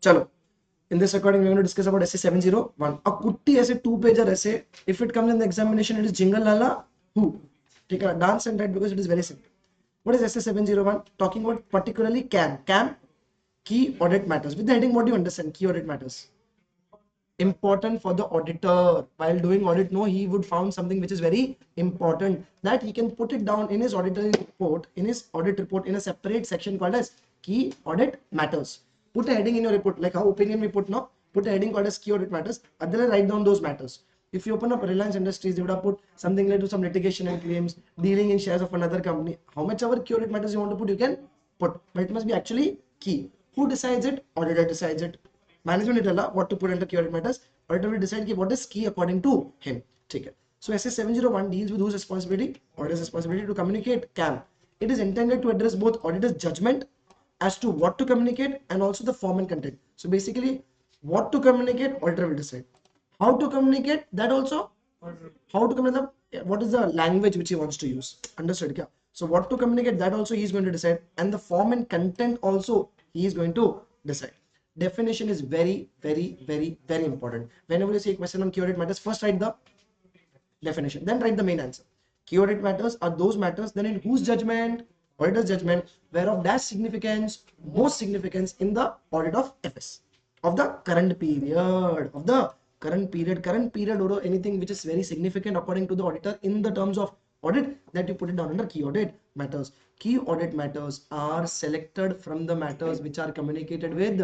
Chalo. In this recording, we're going to discuss about essay 701. A kutti essay, 2-pager essay. If it comes in the examination, it is jingle lala who. Take a dance and write because it is very simple. What is essay 701? Talking about particularly CAM. CAM, key audit matters. With the heading, what do you understand? Key audit matters. Important for the auditor. While doing audit, no, he would found something which is very important that he can put it down in his auditing report, in a separate section called as key audit matters. Put a heading in your report, like how opinion we put now. Put a heading called as key audit matters. Otherwise, write down those matters. If you open up Reliance Industries, they would have put something related to some litigation and claims, dealing in shares of another company. How much ever key audit matters you want to put, you can put, but it must be actually key. Who decides it? Auditor decides it. Management will tell what to put under key audit matters. Auditor will decide what is key according to him. Take it. So essay 701 deals with whose responsibility? Auditor's responsibility to communicate CAM. It is intended to address both auditor's judgment as to what to communicate and also the form and content. So basically, what to communicate, auditor will decide. How to communicate, that also. How to communicate, what is the language which he wants to use. Understood? Yeah. So what to communicate, that also he is going to decide, and the form and content also he is going to decide. Definition is very important. Whenever you see a question on key audit matters, first write the definition, then write the main answer. Key audit matters are those matters then in whose judgment, auditor's judgment, whereof dash significance, most significance in the audit of FS of the current period or anything which is very significant according to the auditor in the terms of audit, that you put it down under key audit matters. Key audit matters are selected from the matters which are communicated with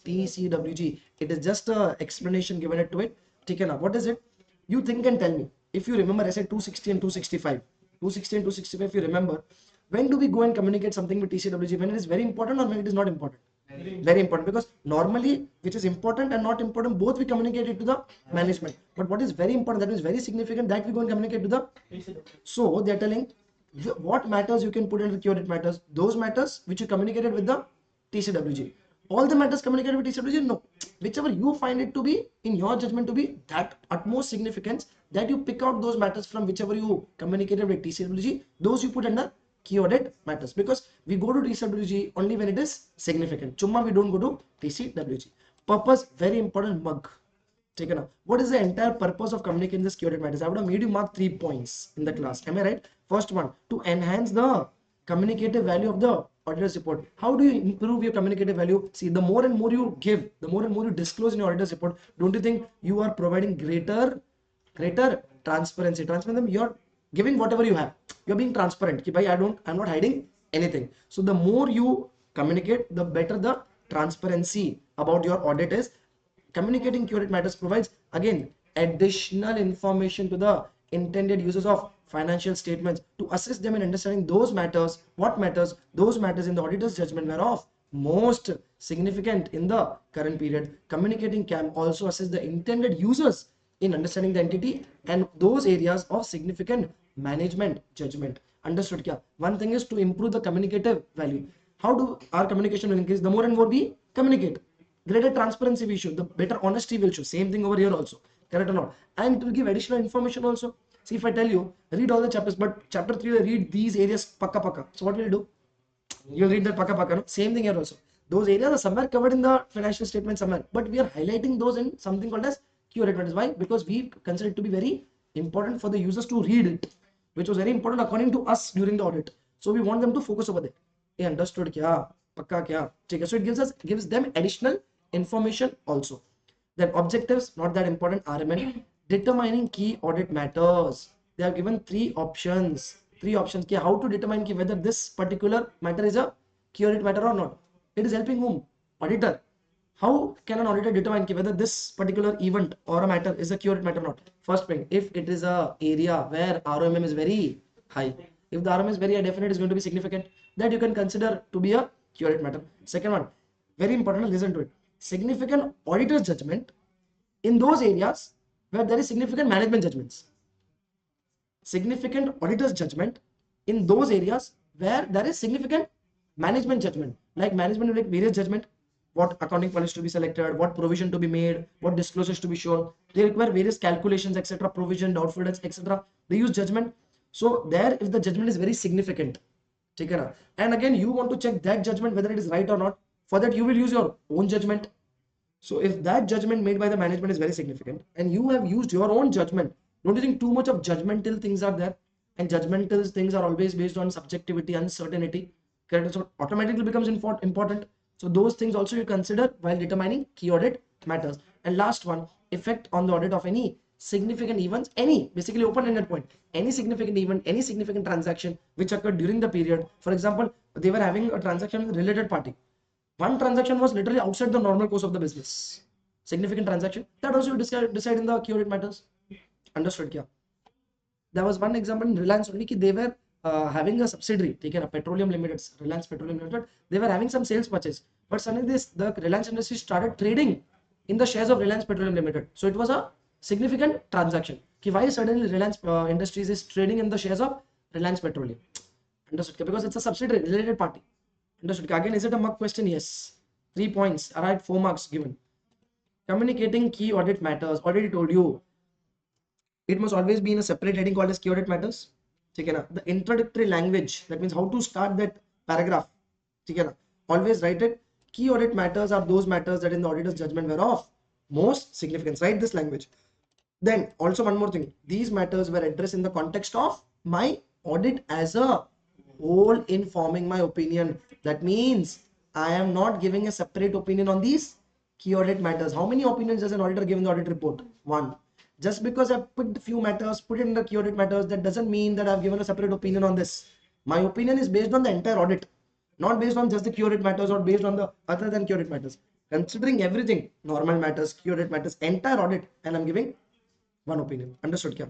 TCWG. It is just a explanation given it to it. Taken up. What is it? You think and tell me. If you remember, I said 260 and 265. 260 and 265, if you remember, when do we go and communicate something with TCWG? When it is very important or when it is not important? Very important, because normally which is important and not important, both we communicate it to the management. But what is very important, that is very significant, that we go and communicate to the. So they are telling what matters you can put into key audit matters. Those matters which you communicated with the TCWG. All the matters communicated with TCWG, no. Whichever you find it to be, in your judgment, to be that utmost significance, that you pick out those matters from whichever you communicated with TCWG, those you put under key audit matters, because we go to TCWG only when it is significant. Chumma, we don't go to TCWG. Purpose, very important, mug. Taken up. What is the entire purpose of communicating this key audit matters? I would have made you mark 3 points in the class. Am I right? First one, to enhance the communicative value of the auditor's report. How do you improve your communicative value? See, the more and more you give, the more and more you disclose in your auditor's report, don't you think you are providing greater transparency? Transparency, you're giving whatever you have. You're being transparent. I'm not hiding anything. So the more you communicate, the better the transparency about your audit is. Communicating key audit matters provides, again, additional information to the intended users of financial statements to assist them in understanding those matters, those matters in the auditor's judgment whereof most significant in the current period. Communicating CAM also assists the intended users in understanding the entity and those areas of significant management judgment. Understood? Kya? One thing is to improve the communicative value. How do our communication will increase? The more and more we communicate, greater transparency we show, the better honesty will show. Same thing over here also. Correct or not? And it will give additional information also. See, if I tell you, read all the chapters, but chapter 3 will read these areas pakka. So what will you do? You'll read that pakka. No? Same thing here also. Those areas are somewhere covered in the financial statement somewhere, but we are highlighting those in something called as key audit matters. Why? Because we consider it to be very important for the users to read it, which was very important according to us during the audit. So we want them to focus over there. Hey, understood kya? Pakka kya? So it gives them additional information also. Then objectives, not that important. RMN, determining key audit matters. They have given 3 options. How to determine whether this particular matter is a key audit matter or not. It is helping whom? Auditor. How can an auditor determine whether this particular event or a matter is a key audit matter or not? First thing, if it is a area where ROMM is very high. If the ROM is very high, definitely is going to be significant. That you can consider to be a key audit matter. Second one, very important, listen to it. Significant auditor's judgment in those areas where there is significant management judgments. Significant auditor's judgment in those areas where there is significant management judgment. Like management will make various judgment. What accounting policy to be selected, what provision to be made, what disclosures to be shown. They require various calculations, etc. Provision, doubtful debts, etc. They use judgment. So there, if the judgment is very significant, take care. And again, you want to check that judgment whether it is right or not. For that, you will use your own judgment. So if that judgment made by the management is very significant and you have used your own judgment, don't you think too much of judgmental things are there? And judgmental things are always based on subjectivity, uncertainty. Correct? So automatically becomes important. So those things also you consider while determining key audit matters. And last one, effect on the audit of any significant events, any basically open-ended point, any significant event, any significant transaction which occurred during the period. For example, they were having a transaction with a related party. One transaction was literally outside the normal course of the business. Significant transaction. That also you decide in the key audit matters. Understood? Yeah. There was one example in Reliance only. They were having a subsidiary, taken a Petroleum Limited, Reliance Petroleum Limited. They were having some sales purchase, but suddenly the Reliance Industries started trading in the shares of Reliance Petroleum Limited. So it was a significant transaction. Why suddenly Reliance Industries is trading in the shares of Reliance Petroleum? Understood? Because it's a subsidiary related party. Understood? Again, is it a mug question? Yes. 3 points. All right, 4 marks given. Communicating key audit matters. Already told you. It must always be in a separate heading called as key audit matters. Okay, na? The introductory language. That means how to start that paragraph. Okay, na? Always write it. Key audit matters are those matters that in the auditor's judgment were of most significance. Write this language. Then also one more thing. These matters were addressed in the context of my audit as a whole in forming my opinion. That means I am not giving a separate opinion on these key audit matters. How many opinions does an auditor give in the audit report? One. Just because I put a few matters, put it in the key audit matters, that doesn't mean that I've given a separate opinion on this. My opinion is based on the entire audit, not based on just the key audit matters or based on the other than key audit matters. Considering everything, normal matters, key audit matters, entire audit, and I'm giving one opinion. Understood? Kya?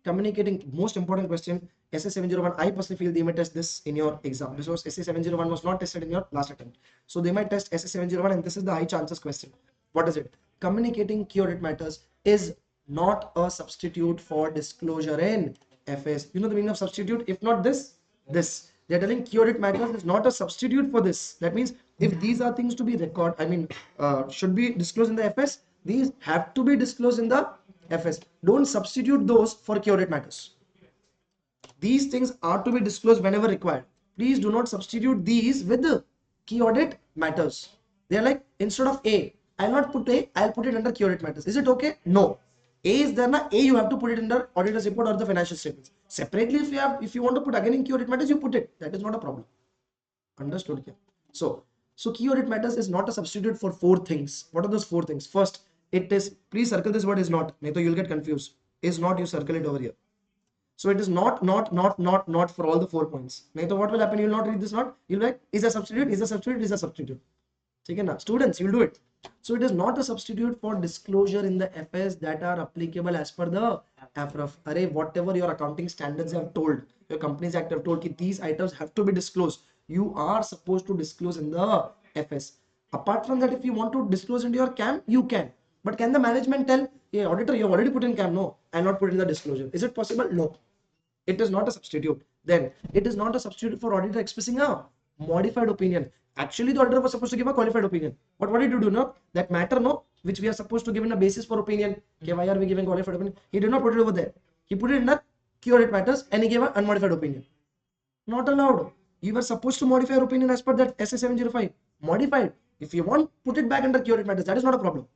Communicating, most important question. SA701, I personally feel they may test this in your exam because SA701 was not tested in your last attempt. So they might test SA701 and this is the high chances question. What is it? Communicating key audit matters is not a substitute for disclosure in FS. You know the meaning of substitute? If not this, this. They're telling key audit matters is not a substitute for this. That means if these are things to be should be disclosed in the FS, these have to be disclosed in the FS. Don't substitute those for key audit matters. These things are to be disclosed whenever required. Please do not substitute these with the key audit matters. They are like, instead of A, I'll not put A, I'll put it under key audit matters. Is it okay? No. A is there now. A you have to put it under auditor's report or the financial statements. Separately, if you want to put again in key audit matters, you put it. That is not a problem. Understood? So key audit matters is not a substitute for 4 things. What are those 4 things? First, it is, please circle this word is not. Nahi you'll get confused. Is not, you circle it over here. So it is not for all the 4 points. Nahi what will happen? You will not read this not. You'll be like, is a substitute, is a substitute, is a substitute. Okay, now students, you'll do it. So it is not a substitute for disclosure in the FS that are applicable as per the AFRF. Array, whatever your accounting standards have told, your Companies Act have told that these items have to be disclosed. You are supposed to disclose in the FS. Apart from that, if you want to disclose into your CAM, you can. But can the management tell, hey, auditor, you have already put in CAM? No, I not put in the disclosure. Is it possible? No. It is not a substitute. Then it is not a substitute for auditor expressing a modified opinion. Actually, the auditor was supposed to give a qualified opinion. But what did you do? No, that matter, no, which we are supposed to give in a basis for opinion. Okay, why are we giving qualified opinion? He did not put it over there. He put it in the key audit matters and he gave an unmodified opinion. Not allowed. You were supposed to modify your opinion as per that SA705. Modified. If you want, put it back under key audit matters. That is not a problem.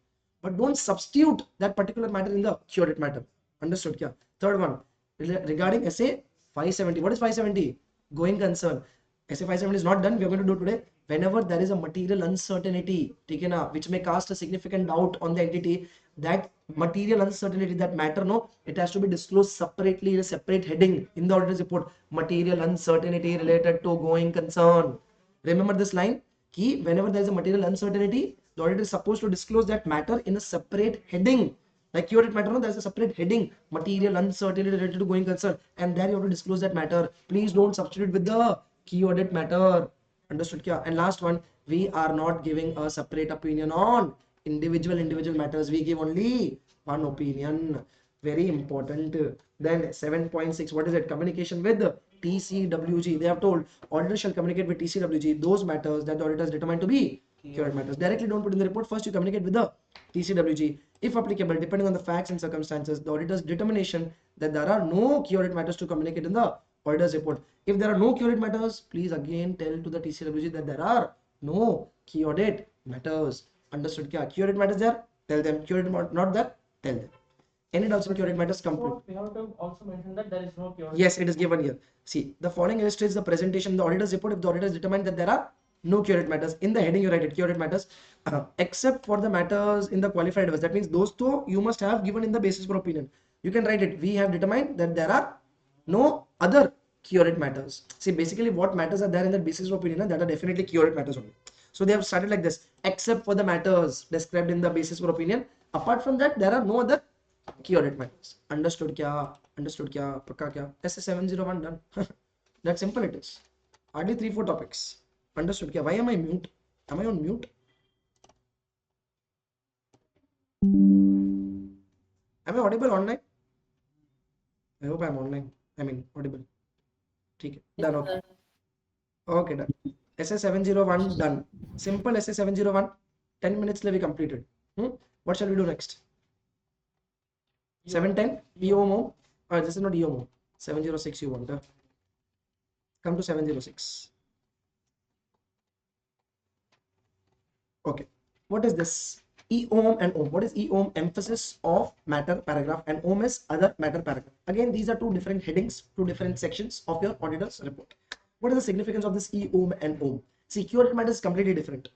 But don't substitute that particular matter in the key audit matter. Understood? Kya? Third one, regarding SA 570. What is 570? Going concern. SA 570 is not done. We are going to do today. Whenever there is a material uncertainty taken up, which may cast a significant doubt on the entity, that material uncertainty, that matter, no, it has to be disclosed separately in a separate heading in the auditor's report. Material uncertainty related to going concern. Remember this line? Key, whenever there is a material uncertainty, the auditor is supposed to disclose that matter in a separate heading. Like key audit matter, no, there's a separate heading, material uncertainty related to going concern, and there you have to disclose that matter. Please don't substitute with the key audit matter. Understood? Kya? And last one, we are not giving a separate opinion on individual matters. We give only one opinion. Very important. Then 7.6, what is it? Communication with the TCWG. They have told auditor shall communicate with TCWG those matters that the auditor is determined to be key audit matters. Directly don't put in the report. First you communicate with the TCWG. If applicable, depending on the facts and circumstances, the auditor's determination that there are no key audit matters to communicate in the auditor's report. If there are no key audit matters, please again tell to the TCWG that there are no key audit matters. Understood kya? Key audit matters there, tell them. Key audit not there, tell them. Any doubts in key audit matters? Complete. So we have to also mention that there is no key audit. Yes, it is given here. See, the following illustrates the presentation of the auditor's report if the auditor has determined that there are no key audit matters. In the heading, you write it, key audit matters, except for the matters in the qualified advice. That means those two you must have given in the basis for opinion. You can write it. We have determined that there are no other key audit matters. See, basically what matters are there in the basis of opinion that are definitely key audit matters only. So they have started like this, except for the matters described in the basis for opinion. Apart from that, there are no other key audit matters. Understood kya? Understood kya? Pakka kya? SS701 done. That simple it is. Hardly 3-4 topics. Understood kya? Why am I mute? Am I on mute? Am I audible online? I hope I am online. I mean audible. Okay. Done. Okay. Okay, done. SS701 done. Simple SS701. 10 minutes we completed. What shall we do next? 710 EOMO. This is not EOMO. 706 you want. Come to 706. Okay. What is this? EOM and OM. What is EOM? Emphasis of matter paragraph, and OM is other matter paragraph. Again, these are two different headings, two different sections of your auditor's report. What is the significance of this EOM and OM? See, key audit matters is completely different.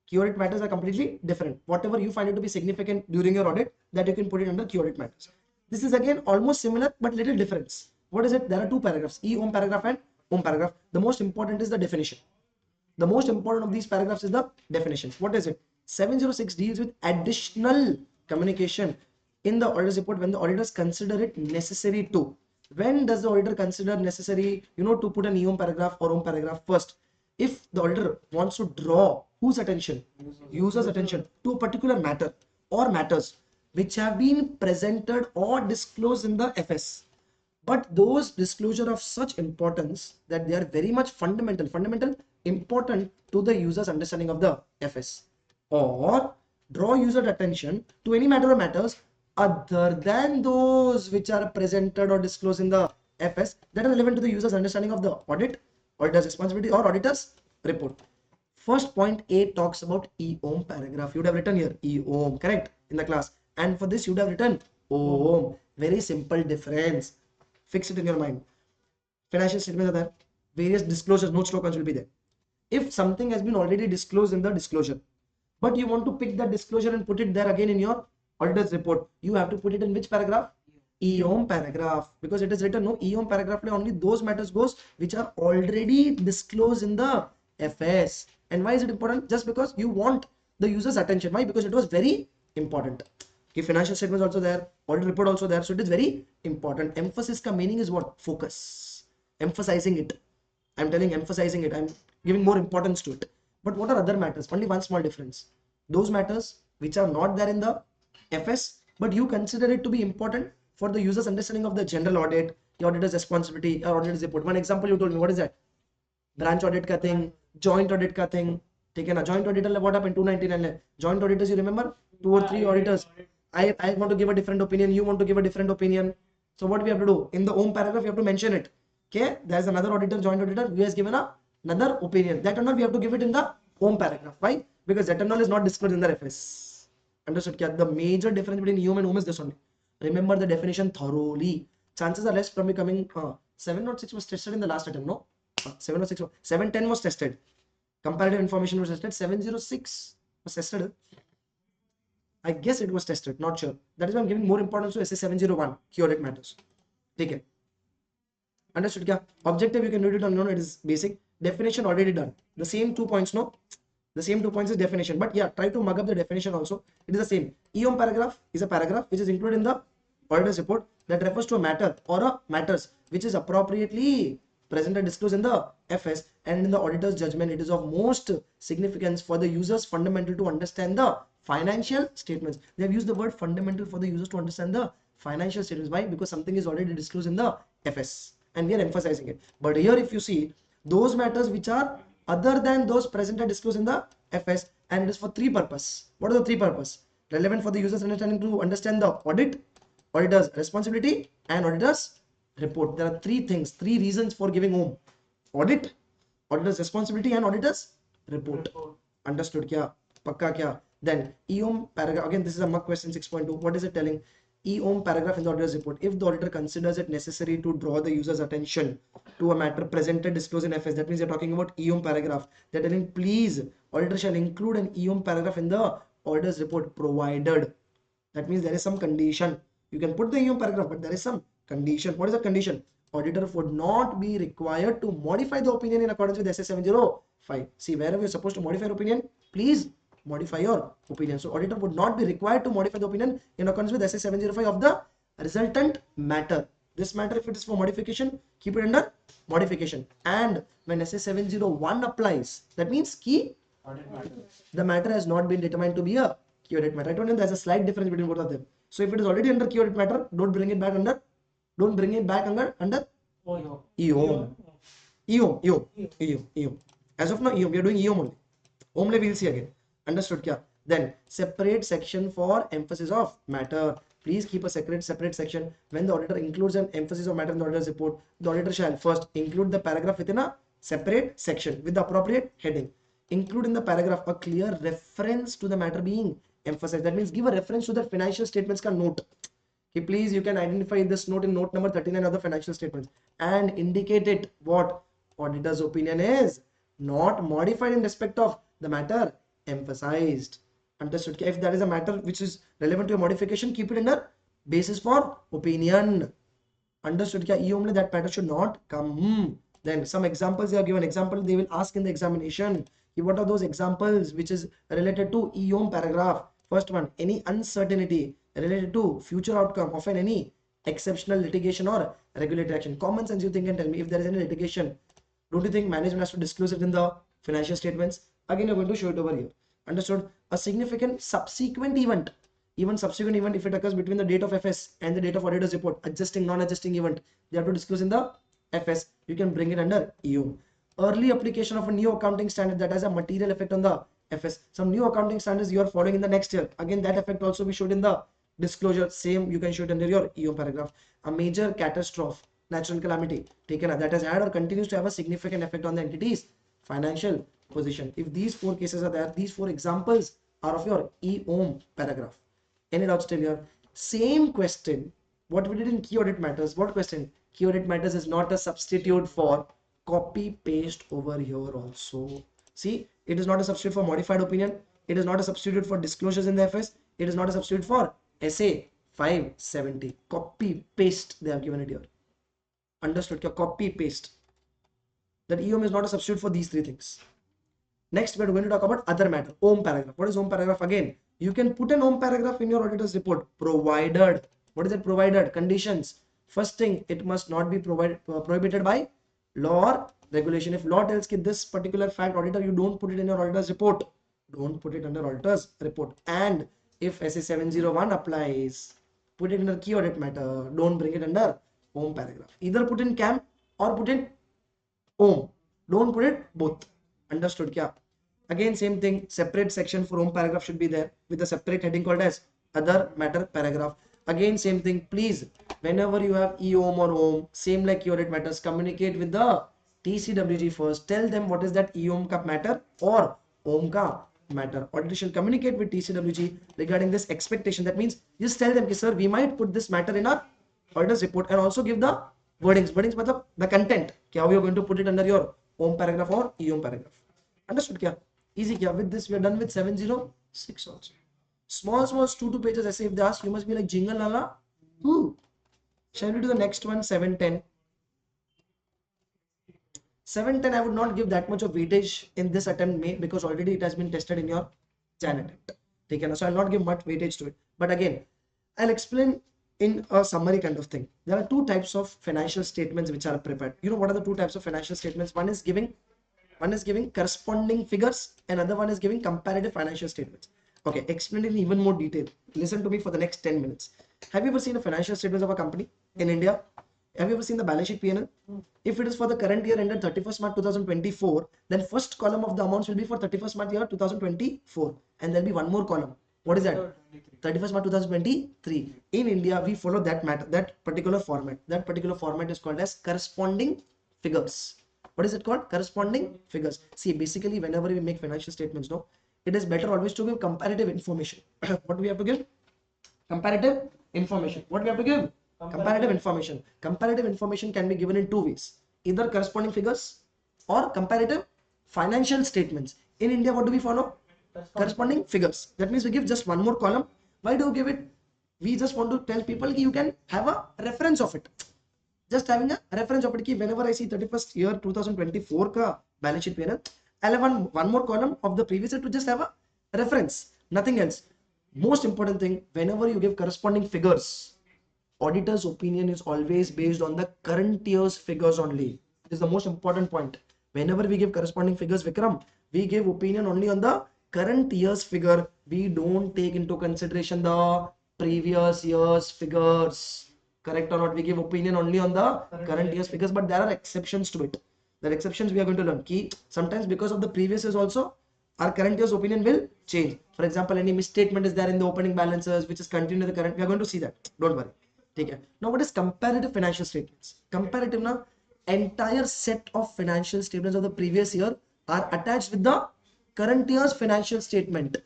Key audit matters are completely different. Whatever you find it to be significant during your audit, that you can put it under key audit matters. This is again almost similar but little difference. What is it? There are two paragraphs, EOM paragraph and OM paragraph. The most important is the definition. The most important of these paragraphs is the definition. What is it? 706 deals with additional communication in the auditor's report when the auditors consider it necessary to. When does the auditor consider necessary, to put an EOM paragraph or OM paragraph? First, if the auditor wants to draw whose attention? User's attention to a particular matter or matters which have been presented or disclosed in the FS. But those disclosure of such importance that they are very much fundamental, important to the user's understanding of the FS, or draw user attention to any matter or matters other than those which are presented or disclosed in the FS that are relevant to the user's understanding of the audit, auditor's responsibility, or auditor's report. First point A talks about EOM paragraph. You would have written here EOM, correct, in the class, and for this you would have written OM. Very simple difference. Fix it in your mind. Financial statements are there. Various disclosures, notes to accounts will be there. If something has been already disclosed in the disclosure, but you want to pick that disclosure and put it there again in your auditor's report, you have to put it in which paragraph? EOM paragraph, because it is written no EOM paragraph only those matters goes which are already disclosed in the FS. And why is it important? Just because you want the user's attention. Why? Because it was very important. Okay, financial statements also there, audit report also there, so it is very important. Emphasis ka meaning is what? Focus. Emphasizing it. I'm telling emphasizing it. I'm giving more importance to it. But what are other matters? Only one small difference. Those matters which are not there in the FS, but you consider it to be important for the user's understanding of the general audit, the auditor's responsibility, or auditor's report. One example you told me, what is that? Branch audit ka thing, joint audit ka thing. Take na joint auditor, what happened? 299. Joint auditors, you remember? 2 or 3 auditors. I want to give a different opinion, you want to give a different opinion. So what we have to do? In the OM paragraph, you have to mention it. Okay, there's another auditor, joint auditor, who has given another opinion. That or not, we have to give it in the OM paragraph. Why? Because that or not is not disclosed in the FS. Understood? The major difference between EOM and OM is this only. Remember the definition thoroughly. Chances are less from becoming 706 was tested in the last attempt. No, 706, 710 was tested. Comparative information was tested. 706 was tested. I guess it was tested, not sure. That is why I'm giving more importance to SS701, key audit matters. Okay. Understood? Kya? Objective, you can read it on it is basic. Definition already done. The same 2 points, no? The same 2 points is definition. But yeah, try to mug up the definition also. It is the same. EOM paragraph is a paragraph which is included in the auditor's report that refers to a matter or a matters which is appropriately presented, disclosed in the FS, and in the auditor's judgment, it is of most significance for the users fundamental to understand the financial statements. They have used the word fundamental for the users to understand the financial statements. Why? Because something is already disclosed in the FS and we are emphasizing it. But here if you see those matters which are other than those present and disclosed in the FS, and it is for 3 purposes. What are the 3 purposes? Relevant for the users understanding to understand the audit, auditor's responsibility, and auditor's report. There are 3 things, 3 reasons for giving OM: audit, auditor's responsibility, and auditor's report. Understood? Kya? Pakka kya? Then EOM paragraph, again this is a mock question 6.2. What is it telling? EOM paragraph in the auditor's report. If the auditor considers it necessary to draw the user's attention to a matter presented disclosed in FS, that means you're talking about EOM paragraph. They're telling please auditor shall include an EOM paragraph in the auditor's report provided. That means there is some condition. You can put the EOM paragraph, but there is some condition. What is the condition? Auditor would not be required to modify the opinion in accordance with SS 705. See, wherever you're supposed to modify your opinion, please modify your opinion. So auditor would not be required to modify the opinion in accordance with SS 705 of the resultant matter. This matter, if it is for modification, keep it under modification. And when SS 701 applies, that means key the matter has not been determined to be a key audit matter. I don't know, there's a slight difference between both of them. So if it is already under key audit matter, don't bring it back under Oh, EOM. EOM. As of now, EOM. We are doing EOM only. Only we'll see again. Understood? Kya? Then separate section for emphasis of matter. Please keep a separate section. When the auditor includes an emphasis of matter in the auditor's report, the auditor shall first include the paragraph within a separate section with the appropriate heading. Include in the paragraph a clear reference to the matter being emphasized. That means give a reference to the financial statements ka note. Okay, please, you can identify this note in note number 39 of the financial statements and indicate it what auditor's opinion is not modified in respect of the matter emphasized. Understood? If that is a matter which is relevant to a modification, keep it under basis for opinion. Understood? EOM that matter should not come. Then some examples they are given. Example they will ask in the examination. What are those examples which is related to EOM paragraph? First one, any uncertainty related to future outcome of any exceptional litigation or regulatory action. Common sense, you think and tell me if there is any litigation. Don't you think management has to disclose it in the financial statements? Again, you're going to show it over here. Understood? A significant subsequent event, even subsequent event, if it occurs between the date of FS and the date of auditor's report, adjusting, non-adjusting event, they have to disclose in the FS. You can bring it under EOM. Early application of a new accounting standard that has a material effect on the FS. Some new accounting standards you are following in the next year. Again, that effect also we showed in the disclosure. Same, you can show it under your EOM paragraph. A major catastrophe, natural calamity taken that has had or continues to have a significant effect on the entity's financial position. If these four cases are there, these four examples are of your EOM paragraph. Any doubts still here? Same question. What we did in key audit matters. What question? Key audit matters is not a substitute for copy paste over here also. See, it is not a substitute for modified opinion. It is not a substitute for disclosures in the FS. It is not a substitute for SA 570. Copy paste they have given it here. Understood? Copy paste. That EOM is not a substitute for these three things. Next, we are going to talk about other matter. OM paragraph. What is OM paragraph? Again, you can put an OM paragraph in your auditor's report provided. What is it? Provided conditions. First thing, it must not be prohibited by law or regulation. If law tells that this particular fact, auditor, you don't put it in your auditor's report. Don't put it under auditor's report. And if SA 701 applies, put it under key audit matter. Don't bring it under OM paragraph. Either put in CAM or put in OM. Don't put it both. Understood? Kya? Again, same thing. Separate section for OM paragraph should be there with a separate heading called as other matter paragraph. Again, same thing. Please, whenever you have EOM or OM, same like key audit matters, communicate with the TCWG first. Tell them what is that EOM ka matter or OM ka matter. Auditor shall communicate with TCWG regarding this expectation. That means just tell them, sir, we might put this matter in our auditor's report, and also give the wordings. Wordings matlab the content. How you are going to put it under your OM paragraph or EOM paragraph. Understood? Kya? Easy. Kya? With this, we are done with 706 also. Small 2 pages essay. If they ask, you must be like jingle lala. Shall we do the next one? 710. 710, I would not give that much of weightage in this attempt because already it has been tested in your Jan attempt. Okay, so I'll not give much weightage to it. But again, I'll explain in a summary kind of thing. There are two types of financial statements which are prepared. You know what are the two types of financial statements? One is giving corresponding figures, and other one is giving comparative financial statements. Okay, explain it in even more detail. Listen to me for the next 10 minutes. Have you ever seen the financial statements of a company in India? Have you ever seen the balance sheet P&L? If it is for the current year ended 31st March 2024, then first column of the amounts will be for 31st March year 2024, and there'll be one more column. What is that? 31st March 2023. In India, we follow that particular format. That particular format is called as corresponding figures. What is it called? Corresponding figures. See, basically, whenever we make financial statements, no, it is better always to give comparative information. What we have to give? Comparative information. What we have to give? Comparative information. Comparative information can be given in two ways: either corresponding figures or comparative financial statements. In India, what do we follow? Corresponding figures. That means we give just one more column. Why do we give it? We just want to tell people you can have a reference of it. Just having a reference of it कि whenever I see 31st year 2024 का balance sheet P&L, I'll have one more column of the previous year to just have a reference, nothing else. Most important thing, whenever you give corresponding figures, auditor's opinion is always based on the current year's figures only. It is the most important point. Whenever we give corresponding figures, Vikram, we give opinion only on the current year's figure. We don't take into consideration the previous year's figures. Correct or not? We give opinion only on the current year's figures, but there are exceptions to it. The exceptions we are going to learn. Key sometimes because of the previous years also, our current year's opinion will change. For example, any misstatement is there in the opening balances, which is continued in the current. We are going to see that. Don't worry. Okay. Now, what is comparative financial statements? Comparative now, entire set of financial statements of the previous year are attached with the current year's financial statement.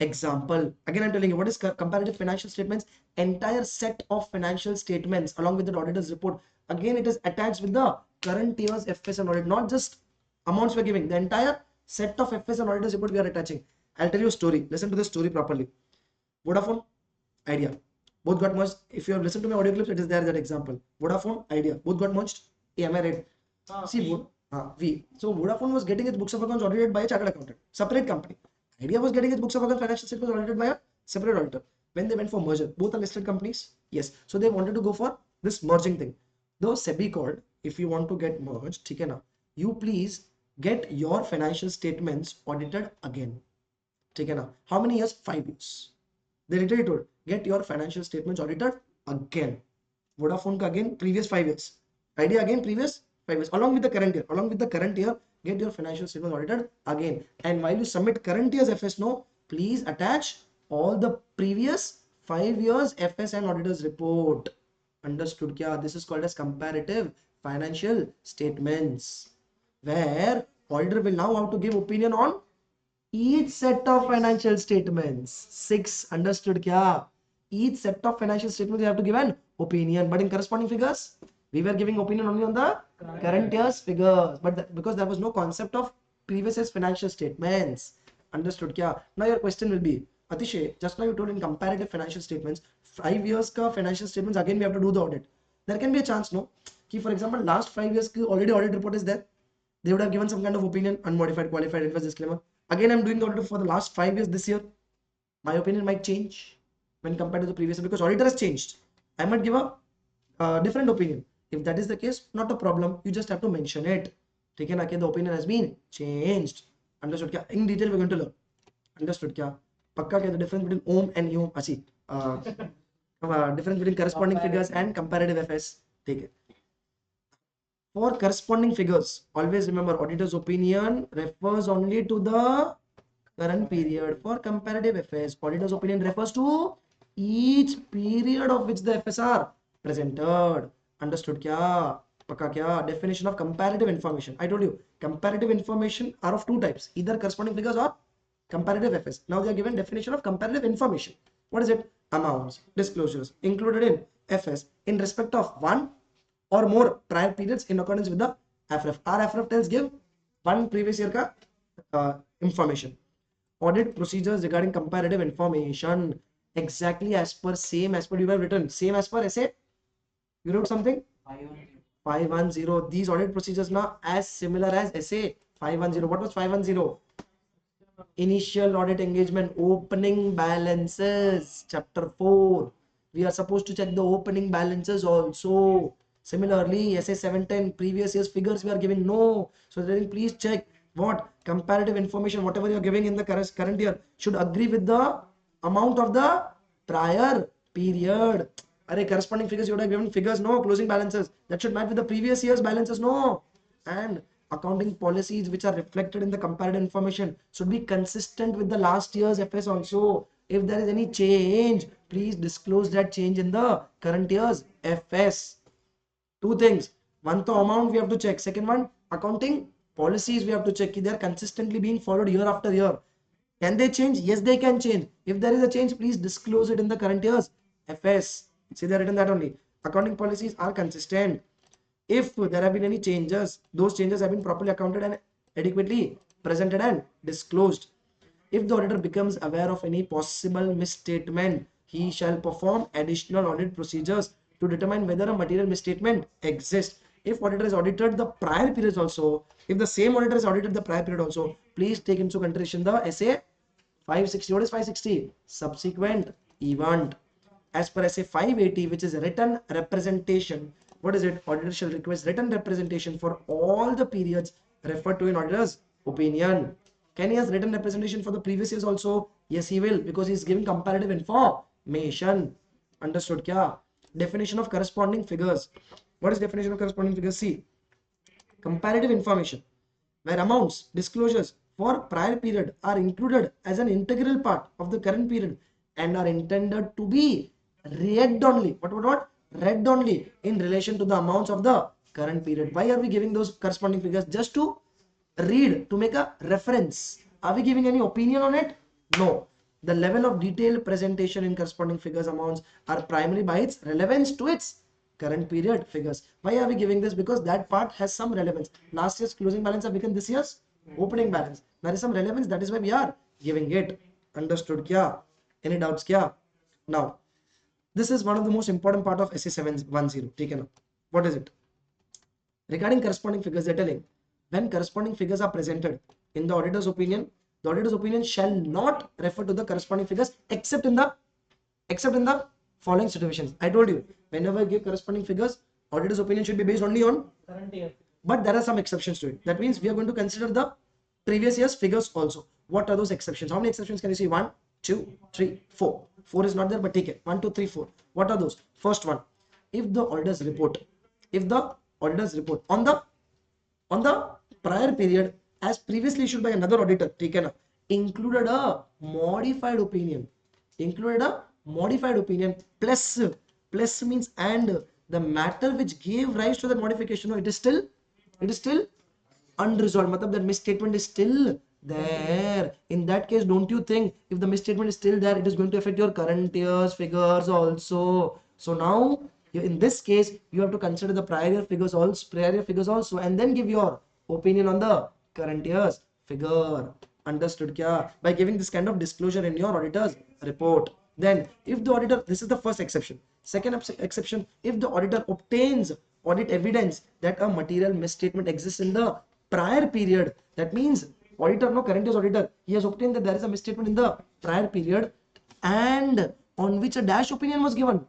Example, again I'm telling you what is comparative financial statements. Entire set of financial statements along with the auditor's report, again it is attached with the current year's FS and audit, not just amounts we're giving, the entire set of FS and auditor's report we are attaching. I'll tell you a story. Listen to this story properly. Vodafone, Idea, both got merged. If you have listened to my audio clips, it is there, that example. Vodafone, Idea, both got merged. Am I right? See, so Vodafone was getting its books of accounts audited by a chartered accountant, separate company. Idea was getting its books of accounts financial statements audited by a separate auditor. When they went for merger, both are listed companies. Yes, so they wanted to go for this merging thing. Though SEBI called, if you want to get merged, okay, now you please get your financial statements audited again. Okay, now how many years? 5 years. They literally told, get your financial statements audited again. Vodafone ka again previous 5 years. Idea again previous 5 years. Along with the current year. Along with the current year, get your financial statements audited again. And while you submit current year's FS, please attach all the previous 5 years FS and auditor's report. Understood kya? This is called as comparative financial statements, where auditor will now have to give opinion on each set of financial statements. 6. Understood kya? Each set of financial statements you have to give an opinion, but in corresponding figures we were giving opinion only on the current year's figures, but because there was no concept of previous year's financial statements. Understood kya? Now your question will be, Atishay, just now you told in comparative financial statements 5 years ka financial statements again we have to do the audit. There can be a chance, no, ki for example last 5 years ki already audit report is there, they would have given some kind of opinion, unmodified, qualified, adverse, disclaimer. Again I'm doing the audit for the last 5 years this year, my opinion might change when compared to the previous year because auditor has changed. I might give a different opinion. If that is the case, not a problem. You just have to mention it. Okay, na, the opinion has been changed. Understood kya? In detail we're going to learn. Understood kya? Pakka kya? The difference between OM and YOM. Difference between corresponding figures and comparative FS. Take it. For corresponding figures, always remember auditor's opinion refers only to the current period. For comparative FS, auditor's opinion refers to each period of which the FS are presented. Understood kya? Pakka kya? Definition of comparative information. I told you, comparative information are of two types, either corresponding figures or comparative FS. Now they are given definition of comparative information. What is it? Amounts, disclosures included in FS in respect of one or more prior periods in accordance with the FRF. Our FRF tells give one previous year ka information. Audit procedures regarding comparative information, exactly as per you have written, same as per essay. You wrote something? 510. These audit procedures now as similar as essay 510. What was 510? Initial audit engagement, opening balances, chapter 4. We are supposed to check the opening balances also. Similarly, essay 710, previous year's figures we are giving. No. So then please check what comparative information, whatever you are giving in the current year, should agree with the amount of the prior period. Corresponding figures you would have given figures, no, closing balances that should match with the previous year's balances, no. And accounting policies which are reflected in the comparative information should be consistent with the last year's FS also. If there is any change, please disclose that change in the current year's FS. Two things. One, the amount we have to check. Second one, accounting policies we have to check. They are consistently being followed year after year. Can they change? Yes, they can change. If there is a change, please disclose it in the current year's FS. See, they written that only. Accounting policies are consistent. If there have been any changes, those changes have been properly accounted and adequately presented and disclosed. If the auditor becomes aware of any possible misstatement, he shall perform additional audit procedures to determine whether a material misstatement exists. If auditor has audited the prior periods also, if the same auditor has audited the prior period also, please take into consideration the SA 560. What is 560? Subsequent event. As per SA 580, which is written representation. What is it? Auditor shall request written representation for all the periods referred to in auditor's opinion. Can he has written representation for the previous years also? Yes, he will, because he is giving comparative information. Understood? Kya? Definition of corresponding figures. What is definition of corresponding figures? See, comparative information where amounts, disclosures for prior period are included as an integral part of the current period and are intended to be read only. What? Read only in relation to the amounts of the current period. Why are we giving those corresponding figures? Just to read, to make a reference. Are we giving any opinion on it? No. The level of detailed presentation in corresponding figures amounts are primarily by its relevance to its current period figures. Why are we giving this? Because that part has some relevance. Last year's closing balance have become this year's opening balance. There is some relevance, that is why we are giving it. Understood kya? Any doubts kya? Now, this is one of the most important part of SA 710. Taken up. What is it? Regarding corresponding figures, they're telling when corresponding figures are presented in the auditor's opinion shall not refer to the corresponding figures except in the following situations. I told you, whenever I give corresponding figures, auditor's opinion should be based only on Current year. but there are some exceptions to it. That means we are going to consider the previous year's figures also. What are those exceptions? How many exceptions can you see? 1, 2, 3, 4. 4 is not there, but take it. 1, 2, 3, 4. What are those? First one, if the auditor's report on the prior period as previously issued by another auditor taken up included a modified opinion plus means and the matter which gave rise to the modification, no, it is still unresolved. Matlab that misstatement is still there. In that case, don't you think if the misstatement is still there, it is going to affect your current year's figures also? So now, in this case, you have to consider the prior year figures also, and then give your opinion on the current year's figure. Understood kya? By giving this kind of disclosure in your auditor's report. Then, if the auditor, this is the first exception. Second exception, if the auditor obtains audit evidence that a material misstatement exists in the prior period, that means auditor, no, current year's auditor, he has obtained that there is a misstatement in the prior period and on which a dash opinion was given.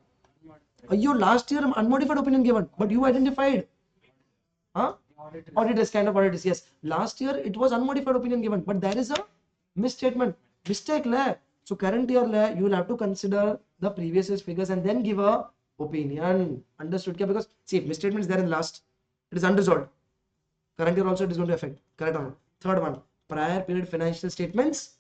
Your last year unmodified opinion given, but you identified audit is kind of audit is, yes, last year it was unmodified opinion given, but there is a misstatement, mistake la. So current year la, you will have to consider the previous year's figures and then give a opinion. Understood kya? Because see, if misstatement is there in last, it is unresolved. Current year also it is going to affect. Correct or not? Third one, prior period financial statements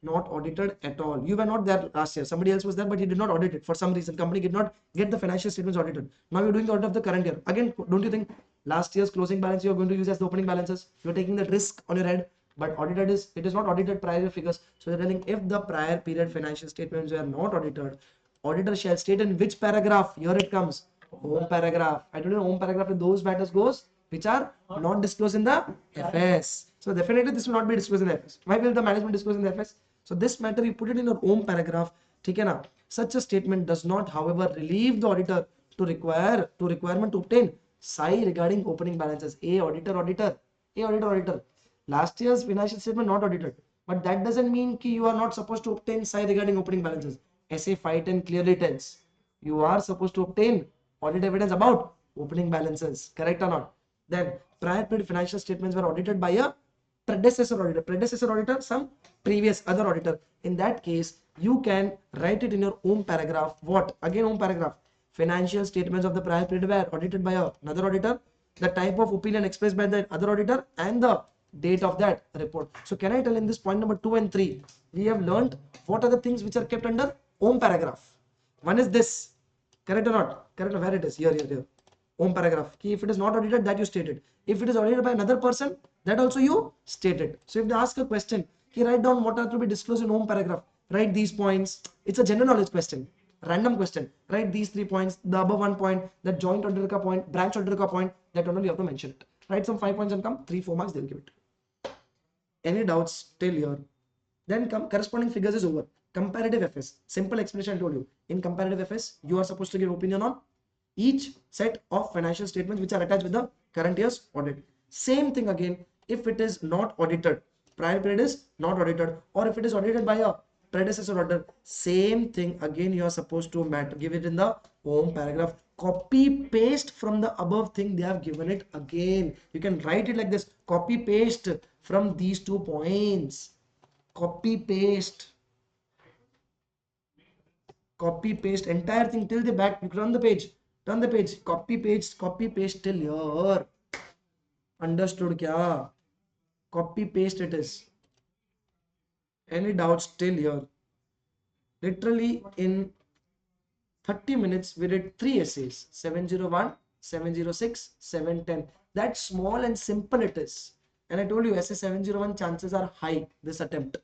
not audited at all. You were not there last year. Somebody else was there, but he did not audit it. For some reason, company did not get the financial statements audited. Now you're doing the audit of the current year. Again, don't you think last year's closing balance you're going to use as the opening balances? You're taking that risk on your head, but it is not audited prior year figures. So you're telling if the prior period financial statements were not audited, auditor shall state in which paragraph? Here it comes. Home paragraph. I told you home paragraph in those matters goes which are not disclosed in the FS. So definitely this will not be disclosed in the FS. Why will the management disclose in the FS? So this matter you put it in your own paragraph. Okay, now such a statement does not, however, relieve the auditor to requirement to obtain SAI regarding opening balances. Auditor. Last year's financial statement not audited, but that doesn't mean that you are not supposed to obtain SAI regarding opening balances. SA 510 clearly tells you are supposed to obtain audit evidence about opening balances. Correct or not? Then prior period financial statements were audited by a predecessor auditor, some previous other auditor. In that case, you can write it in your own paragraph. What? Again, home paragraph. Financial statements of the prior period were audited by another auditor, the type of opinion expressed by the other auditor, and the date of that report. So can I tell in this point number 2 and 3, we have learned what are the things which are kept under home paragraph. One is this. Correct or not? Correct. Where it is? Here. Home paragraph. If it is not audited, that you stated. If it is audited by another person, that also you stated. So if they ask a question, He write down what are to be disclosed in home paragraph. Write these points. It's a general knowledge question, random question. Write these 3 points, the above 1 point, that joint auditor ka point, branch auditor ka point, that only you have to mention it. Write some 5 points and come 3-4 marks they'll give it. Any doubts till here? Then come corresponding figures is over. Comparative FS. Simple explanation I told you. In comparative FS, you are supposed to give opinion on each set of financial statements which are attached with the current year's audit. Same thing again, if it is not audited, prior period is not audited, or if it is audited by a predecessor auditor, same thing again you are supposed to give it in the home paragraph. Copy paste from the above thing they have given it again. You can write it like this, copy paste from these 2 points. Copy paste entire thing till the back. You turn the page, copy paste till here. Understood kya? Copy paste it is. Any doubts till here? Literally in 30 minutes we did 3 essays, 701, 706, 710. That small and simple it is. And I told you essay 701 chances are high this attempt.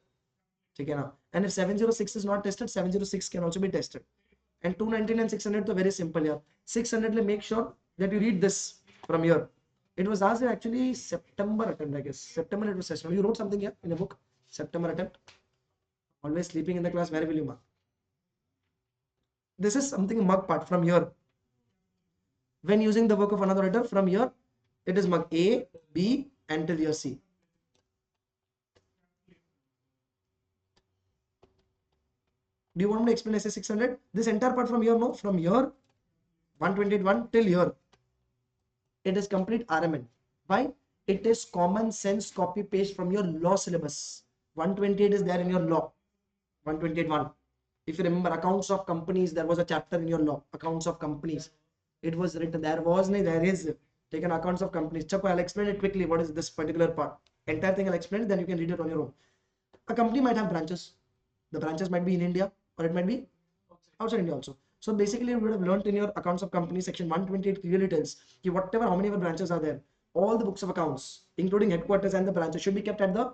Okay, now. And if 706 is not tested, 706 can also be tested. And 219 and 600 are very simple here. 600, make sure that you read this from here. It was asked actually September attempt, I guess. September it was session. You wrote something here in the book. September attempt. Always sleeping in the class. Where will you mark? This is something mug part from here. When using the work of another auditor from here, it is mug A, B, and till here C. Do you want me to explain essay 600? This entire part from here, no? From here, 121 till here. It is complete RMN. Why? It is common sense copy paste from your law syllabus. 128 is there in your law. 128.1. If you remember accounts of companies, there was a chapter in your law. Accounts of companies. It was written. There is. Taken accounts of companies. Chapo, I'll explain it quickly. What is this particular part? Entire thing I'll explain it. Then you can read it on your own. A company might have branches. The branches might be in India or it might be outside India also. So basically, you would have learned in your accounts of company section 128 clearly tells you whatever, how many ever branches are there, all the books of accounts, including headquarters and the branches, should be kept at the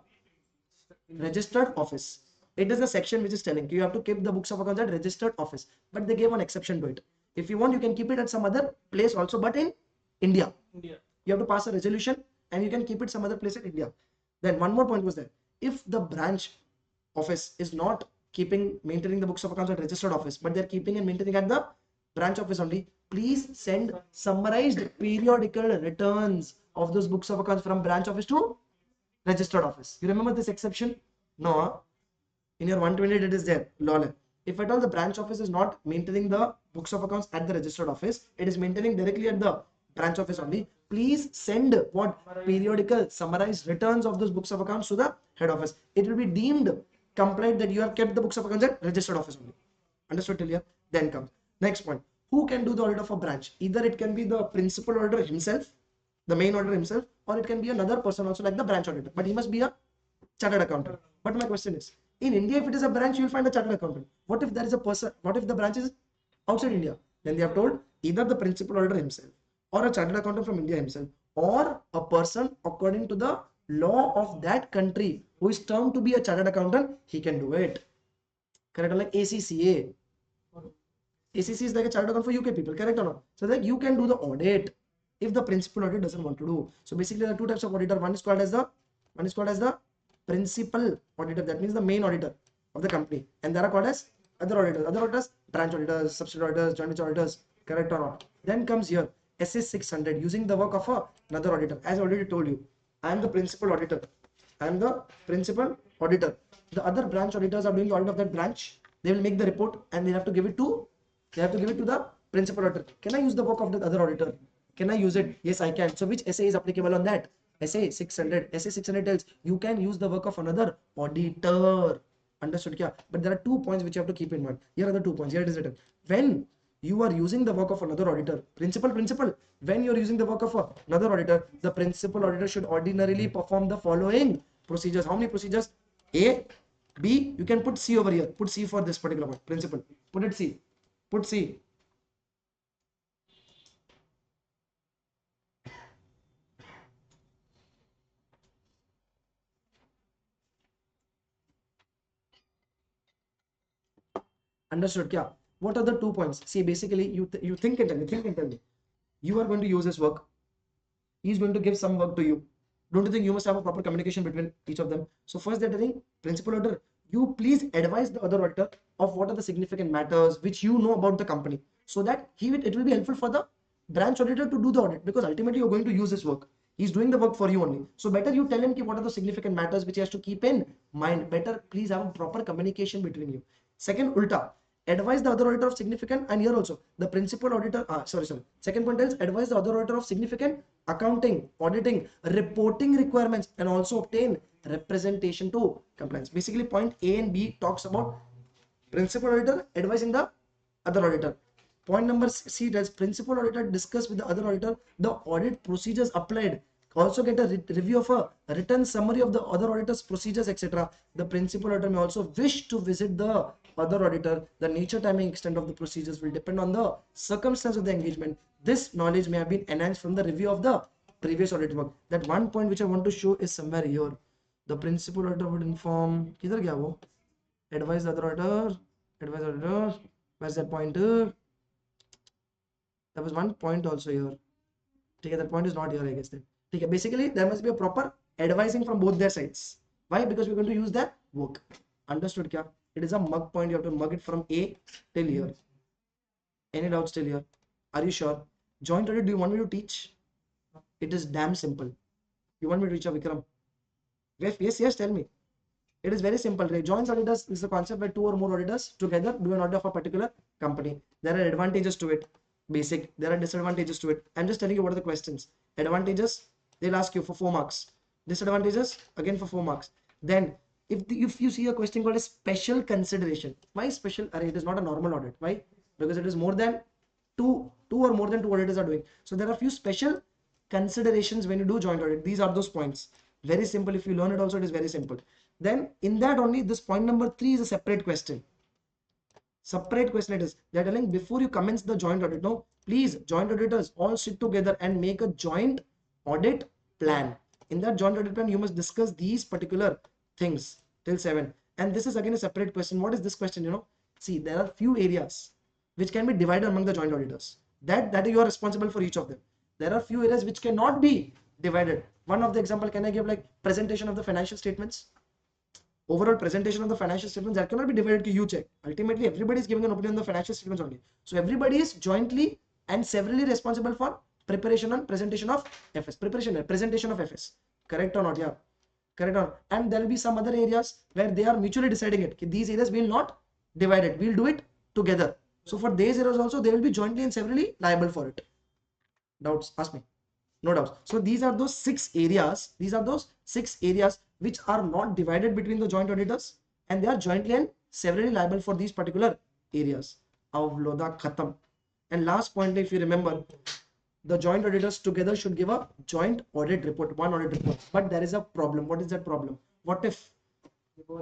registered office. It is the section which is telling you have to keep the books of accounts at registered office. But they gave an exception to it. If you want, you can keep it at some other place also, but in India. You have to pass a resolution and you can keep it some other place in India. Then one more point was there. If the branch office is not maintaining the books of accounts at registered office, but they're keeping and maintaining at the branch office only, please send summarized periodical returns of those books of accounts from branch office to registered office. You remember this exception? No. In your 128 it is there. Lol. If at all the branch office is not maintaining the books of accounts at the registered office, it is maintaining directly at the branch office only, please send what? Periodical summarized returns of those books of accounts to the head office. It will be deemed compliant that you have kept the books of accounts at registered office only. Understood till here? Then comes next point. Who can do the audit of a branch? Either it can be the principal auditor himself, the main auditor himself, or it can be another person also like the branch auditor, but he must be a chartered accountant. But my question is, in India, if it is a branch, you will find a chartered accountant. What if there is a person, what if the branch is outside India? Then they have told either the principal auditor himself or a chartered accountant from India himself or a person according to the law of that country who is termed to be a chartered accountant, he can do it. Correct? Like ACCA. ACC is like a chartered accountant for UK people, correct or not? So that you can do the audit if the principal auditor doesn't want to do. So basically there are two types of auditor. One is called as the principal auditor, that means the main auditor of the company, and there are called as other auditors, branch auditors, subsidiary auditors, joint venture auditors, correct or not? Then comes here SS 600 using the work of another auditor. As I already told you, I am the principal auditor. The other branch auditors are doing the audit of that branch. They will make the report and they have to give it to the principal auditor. Can I use the work of the other auditor? Can I use it? Yes, I can. So which essay is applicable on that? Essay 600. Essay 600 tells you can use the work of another auditor. Understood kya? But there are 2 points which you have to keep in mind. Here are the 2 points. Here it is written. When you are using the work of another auditor, principal, when you are using the work of another auditor, the principal auditor should ordinarily perform the following procedures. How many procedures? A, B, you can put C over here. Put C for this particular one. Principal. Put it C. Put C. Understood kya? What are the 2 points? See, basically you think and tell me, you are going to use his work, he's going to give some work to you. Don't you think you must have a proper communication between each of them? So first they're telling, principal auditor, you please advise the other auditor of what are the significant matters which you know about the company, so that it will be helpful for the branch auditor to do the audit, because ultimately you're going to use his work. He's doing the work for you only. So better you tell him what are the significant matters which he has to keep in mind. Better please have a proper communication between you. Second, ulta, advise the other auditor of significant, and here also the principal auditor, sorry, second point tells, advise the other auditor of significant accounting, auditing, reporting requirements, and also obtain representation to compliance. Basically point A and B talks about principal auditor advising the other auditor. Point number C does, principal auditor discuss with the other auditor the audit procedures applied, also get a review of a written summary of the other auditor's procedures, etc. The principal auditor may also wish to visit the other auditor. The nature, timing, extent of the procedures will depend on the circumstance of the engagement. This knowledge may have been enhanced from the review of the previous audit work. That one point which I want to show is somewhere here. The principal auditor would inform, किधर गया वो? Advise the other auditor, advise auditor, where's that pointer? There was one point also here. Okay, that point is not here, I guess then. Okay, basically there must be a proper advising from both their sides. Why? Because we're going to use that work. Understood kya? It is a mug point. You have to mug it from A till here. Any doubts till here? Are you sure? Joint audit, do you want me to teach? It is damn simple. You want me to teach a Vikram? Yes, tell me. It is very simple. Right? Joint auditors is the concept where two or more auditors together do an audit of a particular company. There are advantages to it. Basic. There are disadvantages to it. I'm just telling you what are the questions. Advantages, they'll ask you for 4 marks. Disadvantages, again for 4 marks. Then, if you see a question called a special consideration, why special? It is not a normal audit. Why? Because it is more than two or more than 2 auditors are doing. So there are few special considerations when you do joint audit. These are those points. Very simple. If you learn it also, it is very simple. Then in that only, this point number 3 is a separate question. Separate question it is. They're telling, before you commence the joint audit, no, please, joint auditors all sit together and make a joint audit plan. In that joint audit plan, you must discuss these particular things till 7. And this is again a separate question. What is this question? You know, see, there are few areas which can be divided among the joint auditors. That you are responsible for each of them. There are few areas which cannot be divided. One of the example can I give, like presentation of the financial statements? Overall presentation of the financial statements, that cannot be divided to you check. Ultimately, everybody is giving an opinion on the financial statements only. So everybody is jointly and severally responsible for preparation and presentation of FS. Presentation of FS. Correct or not? Yeah. Correct or not? And there will be some other areas where they are mutually deciding it. These areas will not divide it. We'll do it together. So for these areas also, they will be jointly and severally liable for it. Doubts? Ask me. No doubts. So these are those 6 areas. These are those 6 areas which are not divided between the joint auditors, and they are jointly and severally liable for these particular areas. Avloda khatam. And last point, if you remember, the joint auditors together should give a joint audit report, one audit report. But there is a problem. What is that problem? What if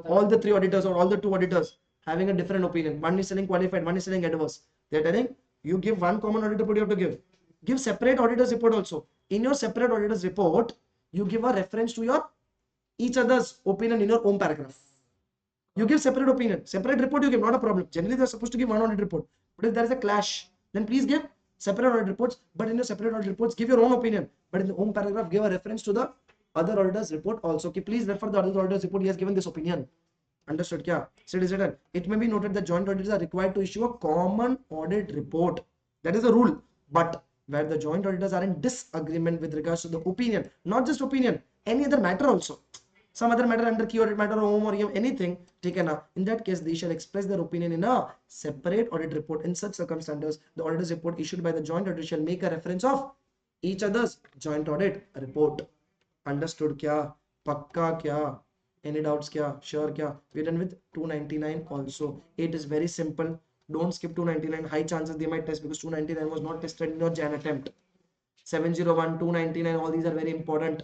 all the 3 auditors or all the 2 auditors having a different opinion? One is selling qualified, one is selling adverse. They're telling you give one common audit report, you have to give separate auditors report also. In your separate auditors report, you give a reference to your each other's opinion in your own paragraph. You give separate opinion, separate report you give, not a problem. Generally, they're supposed to give one audit report. But if there is a clash, then please give separate audit reports. But in your separate audit reports, give your own opinion. But in the home paragraph, give a reference to the other auditor's report also. Okay, please refer the other auditor's report. He has given this opinion. Understood? Kya? So it is written. It may be noted that joint auditors are required to issue a common audit report. That is a rule. But where the joint auditors are in disagreement with regards to the opinion, not just opinion, any other matter also. Some other matter under key audit matter, home or anything taken up. In that case, they shall express their opinion in a separate audit report. In such circumstances, the auditor's report issued by the joint auditor shall make a reference of each other's joint audit report. Understood kya? Pakka kya? Any doubts kya? Sure kya? We're done with 299 also. It is very simple. Don't skip 299. High chances they might test because 299 was not tested in your Jan attempt. 701, 299, all these are very important.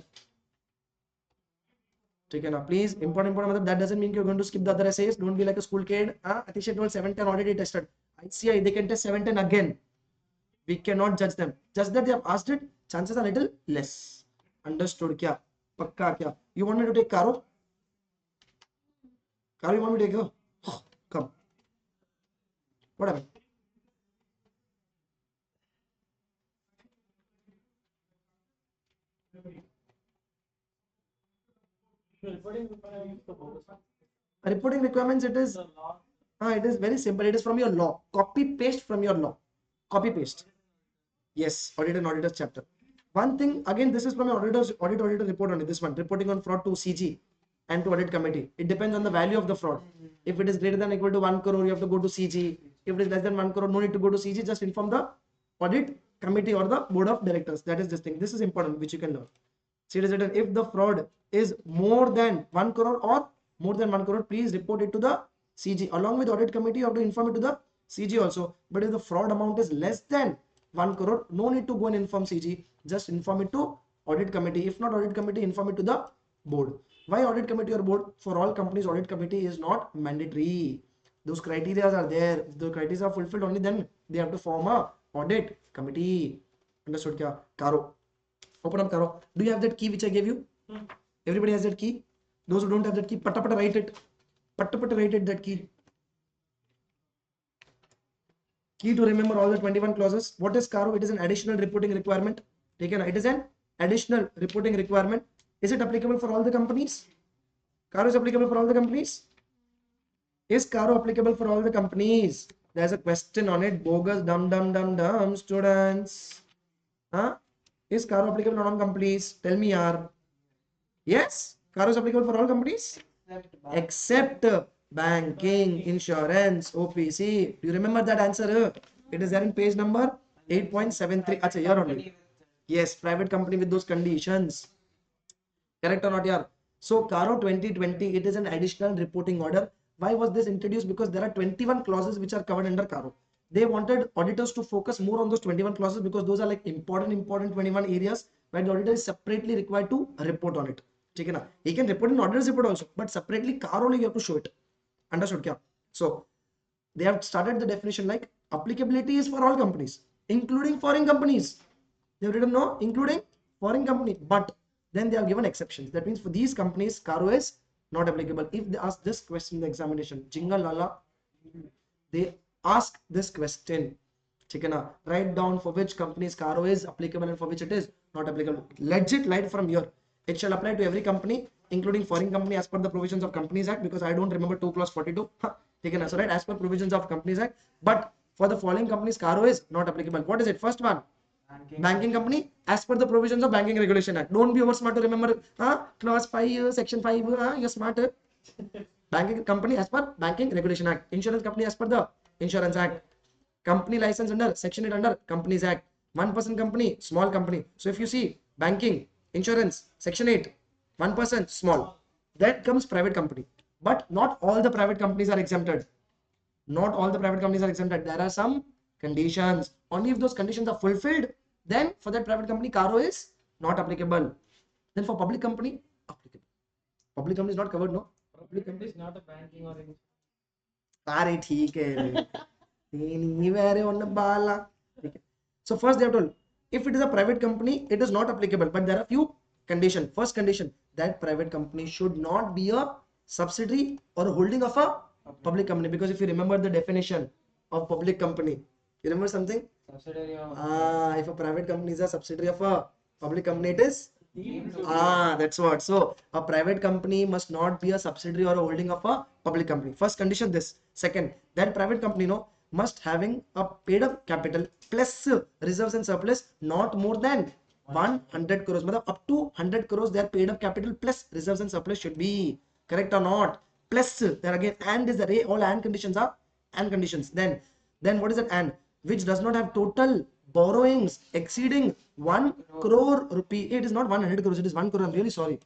Okay, now please, important, that doesn't mean you're going to skip the other essays. Don't be like a school kid. Atisha told 710 already tested. ICI, they can test 710 again. We cannot judge them. Just that they have asked it, chances are little less. Understood kya? Pakka kya? You want me to take Karo? Karo, you want me to take her? Come. What happened? Reporting requirements, it is very simple. It is from your law. Copy paste from your law. Copy paste. Yes, audit and auditors chapter. One thing again, this is from your auditor report only. This one, reporting on fraud to CG and to audit committee. It depends on the value of the fraud. If it is greater than or equal to 1 crore, you have to go to CG. If it is less than 1 crore, no need to go to CG. Just inform the audit committee or the board of directors. That is this thing. This is important, which you can learn. See, it is written, if the fraud is more than 1 crore or more than 1 crore, please report it to the CG. Along with audit committee, you have to inform it to the CG also. But if the fraud amount is less than 1 crore, no need to go and inform CG. Just inform it to audit committee. If not audit committee, inform it to the board. Why audit committee or board? For all companies, audit committee is not mandatory. Those criteria are there. If the criteria are fulfilled, only then they have to form a audit committee. Understood? Kya? Karo. Open up Karo. Do you have that key which I gave you? Everybody has that key. Those who don't have that key, pata write it. Pata write it, that key. Key to remember all the 21 clauses. What is Karo? It is an additional reporting requirement. Taken. It is an additional reporting requirement. Is it applicable for all the companies? Karo is applicable for all the companies? Is Karo applicable for all the companies? There's a question on it. Bogus, dumb, students. Huh? Is Karo applicable on all companies? Tell me, yaar. Yes, Karo is applicable for all companies except banking, insurance, OPC. Do you remember that answer? It is there in page number 8.73. Acha, here only. Yes, private company with those conditions. Correct or not, yaar? So, Karo 2020, it is an additional reporting order. Why was this introduced? Because there are 21 clauses which are covered under Karo. They wanted auditors to focus more on those 21 clauses because those are like important 21 areas where the auditor is separately required to report on it. Okay, na? He can report in auditor's report also, but separately Karo only you have to show it. Understood? Kya? So, they have started the definition like applicability is for all companies, including foreign companies. They have written no, including foreign company, but then they have given exceptions. That means for these companies, Karo is not applicable. If they ask this question in the examination, Jingle Lala, they ask this question. Write down for which companies Karo is applicable and for which it is not applicable. Legit light from here. It shall apply to every company, including foreign company as per the provisions of Companies Act, because I don't remember 2 clause 42. So right, as per provisions of Companies Act. But for the following companies, Karo is not applicable. What is it? First one, banking company as per the provisions of Banking Regulation Act. Don't be over smart to remember clause 5, section 5. You're smart. Banking company as per Banking Regulation Act. Insurance company as per the Insurance Act. Company license under section 8 under Companies Act. 1% company, small company. So if you see banking, insurance, section 8, 1%, small. That comes private company. But not all the private companies are exempted. Not all the private companies are exempted. There are some conditions. Only if those conditions are fulfilled, then for that private company, Karo is not applicable. Then for public company, applicable. Public company is not covered, no? Public company is not a banking or any. अरे ठीक है नहीं वेरे on Bala. So first they have told if it is a private company, it is not applicable, but there are few conditions. First condition, that private company should not be a subsidiary or a holding of a public company, because if you remember the definition of public company, you remember something? Subsidiary of. If a private company is a subsidiary of a public company, it is that's what. So a private company must not be a subsidiary or a holding of a public company. First condition this. Second, that private company must having a paid up capital plus reserves and surplus not more than 100 crores. Up to 100 crores their paid up capital plus reserves and surplus should be. Correct or not? Plus there again and is the all and conditions are and conditions. Then what is that and? Which does not have total borrowings exceeding 1 crore rupee. It is not 100 crores, it is 1 crore. I'm really sorry.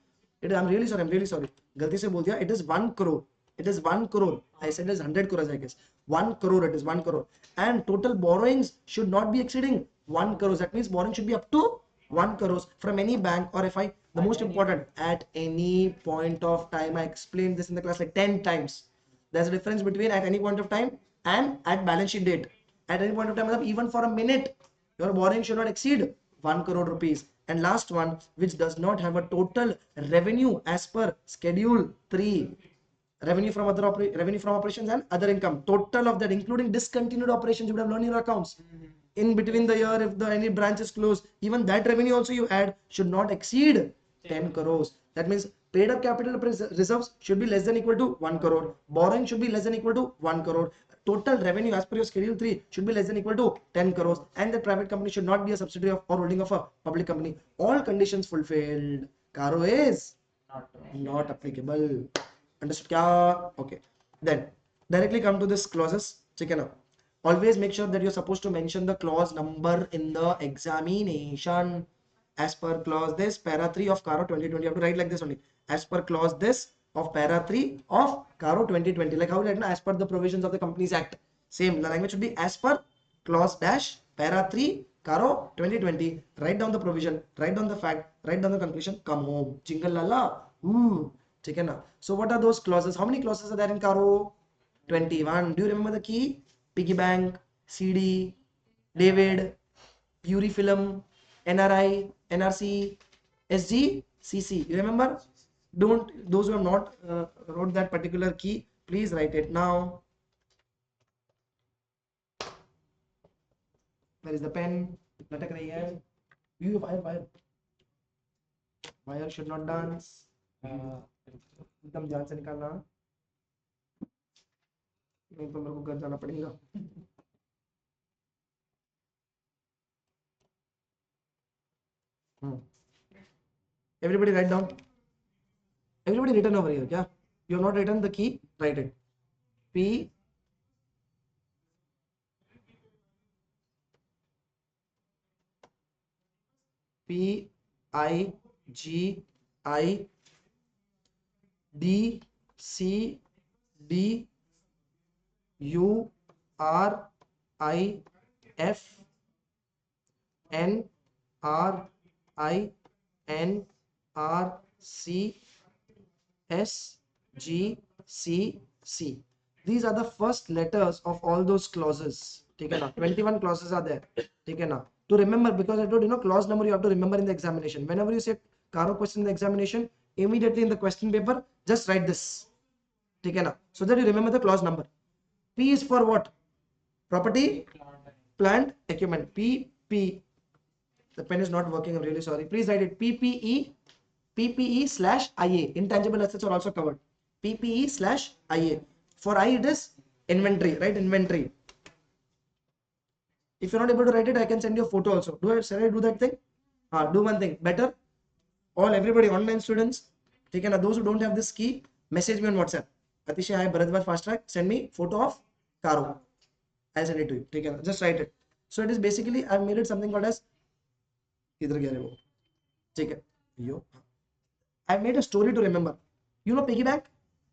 I'm really sorry. Galti se bol diya. It is 1 crore. It is 1 crore. I said it is 100 crores, I guess. 1 crore, it is 1 crore. And total borrowings should not be exceeding 1 crore. That means borrowing should be up to 1 crore from any bank or FI. The most important, at any point of time. I explained this in the class like 10 times. There's a difference between at any point of time and at balance sheet date. At any point of time, even for a minute, your borrowing should not exceed 1 crore rupees. And last one, which does not have a total revenue as per schedule 3. revenue from revenue from operations and other income. Total of that, including discontinued operations, you would have learned in your accounts. In between the year, if any branch is closed, even that revenue also you add should not exceed 10 crores. That means paid up capital reserves should be less than equal to 1 crore. Borrowing should be less than equal to 1 crore. Total revenue as per your schedule 3 should be less than equal to 10 crores. And the private company should not be a subsidiary of or holding of a public company. All conditions fulfilled. Caro is not applicable. Understood kya? Okay. Then directly come to this clauses. Check it out. Always make sure that you're supposed to mention the clause number in the examination. As per clause this, para 3 of Caro 2020. You have to write like this only. As per clause this of para 3 of Caro 2020. Like how we write as per the provisions of the Companies Act. Same. The language should be as per clause dash para 3 Caro 2020. Write down the provision, write down the fact, write down the conclusion, come home. Jingle lala. Ooh. Okay, now. So what are those clauses? How many clauses are there in Caro 21? Do you remember the key? Piggy bank, CD, David, Puri film, NRI, NRC, SG, CC. You remember? Don't, those who have not wrote that particular key, please write it now. Where is the pen? लटक रही है. You wire. Wire should not dance. एकदम ध्यान से निकालना, नहीं तो मेरे को घर जाना पड़ेगा. Everybody write down. Everybody written over here. Yeah, you have not written the key. Write it. P P I G I D C D U R I F N R I N R C S G C C. These are the first letters of all those clauses. ठीक है ना? 21 clauses are there. ठीक है ना? To remember, because I told you know clause number you have to remember in the examination. Whenever you say Caro question in the examination, immediately in the question paper, just write this. ठीक है ना? So that you remember the clause number. P is for what? Property, plant, equipment. PP. The pen is not working. I'm really sorry. Please write it. PPE/IA. Intangible assets are also covered. PPE/IA. For I it is inventory, right? Inventory. If you're not able to write it, I can send you a photo also. Shall I do that thing? Do one thing. Better. Everybody online students. Okay, now those who don't have this key, message me on WhatsApp. Atishay, hi, Bharadwaj fast track. Send me photo of Caro. I'll send it to you. Okay, just write it. So it is basically I've made it something called as. इधर गया रे वो. ठीक है. यो. I made a story to remember. You know piggy bank?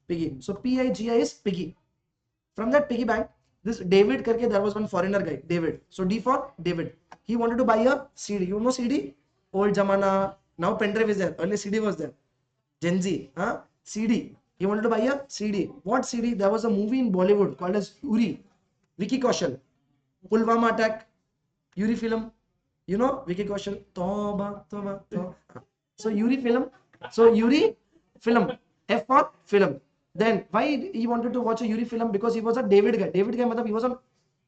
Piggy. So PIGI is piggy. From that piggy bank, this David karke, there was one foreigner guy, David. So D for David. He wanted to buy a CD. You know CD? Old Jamana. Now pen drive is there. Earlier CD was there. Gen Z. CD. He wanted to buy a CD. What CD? There was a movie in Bollywood called as Uri. Vicky Kaushal. Pulwama attack. Uri film. You know Vicky Kaushal. Toba. So Uri film. So Uri film. F for film. Then why he wanted to watch a Uri film? Because he was a David guy. David guy matlab he was on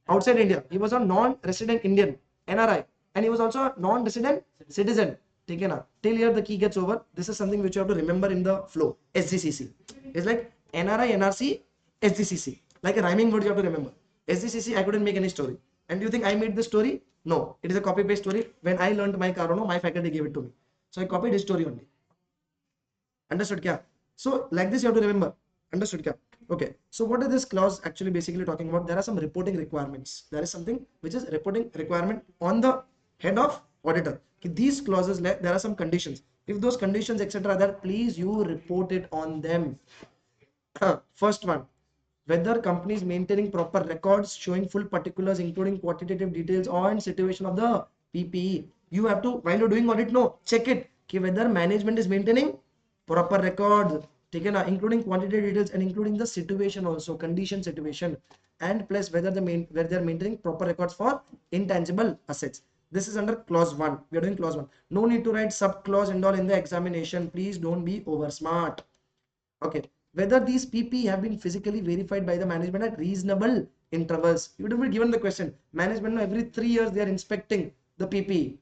outside India. He was a non-resident Indian, NRI, and he was also a non-resident citizen. ठीक है ना? Till here the key gets over. This is something which you have to remember in the flow. SGCC. It's like NRI, NRC, SGCC. Like a rhyming word you have to remember. SGCC I couldn't make any story. And do you think I made the story? No. It is a copy-paste story. When I learned my Caro, my faculty gave it to me. So I copied his story only. Understood kya? So like this you have to remember. Understood kya? Okay. So what is this clause actually basically talking about? There are some reporting requirements. There is something which is reporting requirement on the head of auditor. These clauses, there are some conditions. If those conditions etc. are there, please you report it on them. First one, whether company is maintaining proper records showing full particulars including quantitative details on situation of the PPE. You have to, while you're doing audit, no, check it whether management is maintaining proper records, including quantitative details and including the situation also, condition situation, and plus whether they are maintaining proper records for intangible assets. This is under clause 1. We are doing clause 1. No need to write sub clause and all in the examination. Please don't be over smart. Okay. whether these PP have been physically verified by the management at reasonable intervals. You would be given the question, management every 3 years they are inspecting the PP,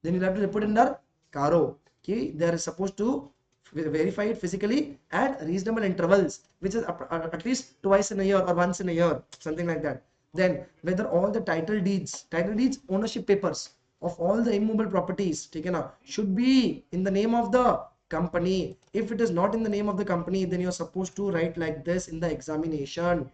then you have to report in the caro. Okay, they are supposed to verify it physically at reasonable intervals, which is at least twice in a year or once in a year, something like that. Then whether all the title deeds, ownership papers of all the immovable properties taken up should be in the name of the company. If it is not in the name of the company, then you're supposed to write like this in the examination: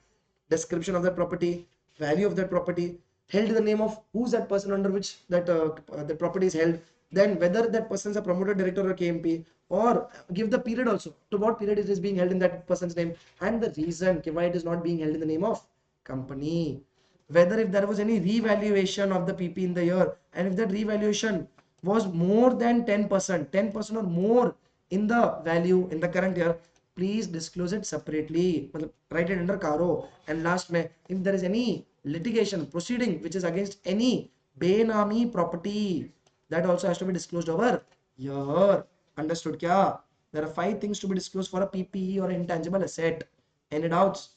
description of that property, value of that property, held in the name of who's that person under which that the property is held, then whether that person is a promoter, director or KMP, or give the period also, to what period it is being held in that person's name, and the reason why it is not being held in the name of company. Whether if there was any revaluation of the PP in the year, and if that revaluation was more than 10% or more in the value in the current year, please disclose it separately. Write it under caro. And last mein, if there is any litigation proceeding which is against any benami property, that also has to be disclosed over here. Understood kya? There are 5 things to be disclosed for a PPE or intangible asset. Any doubts?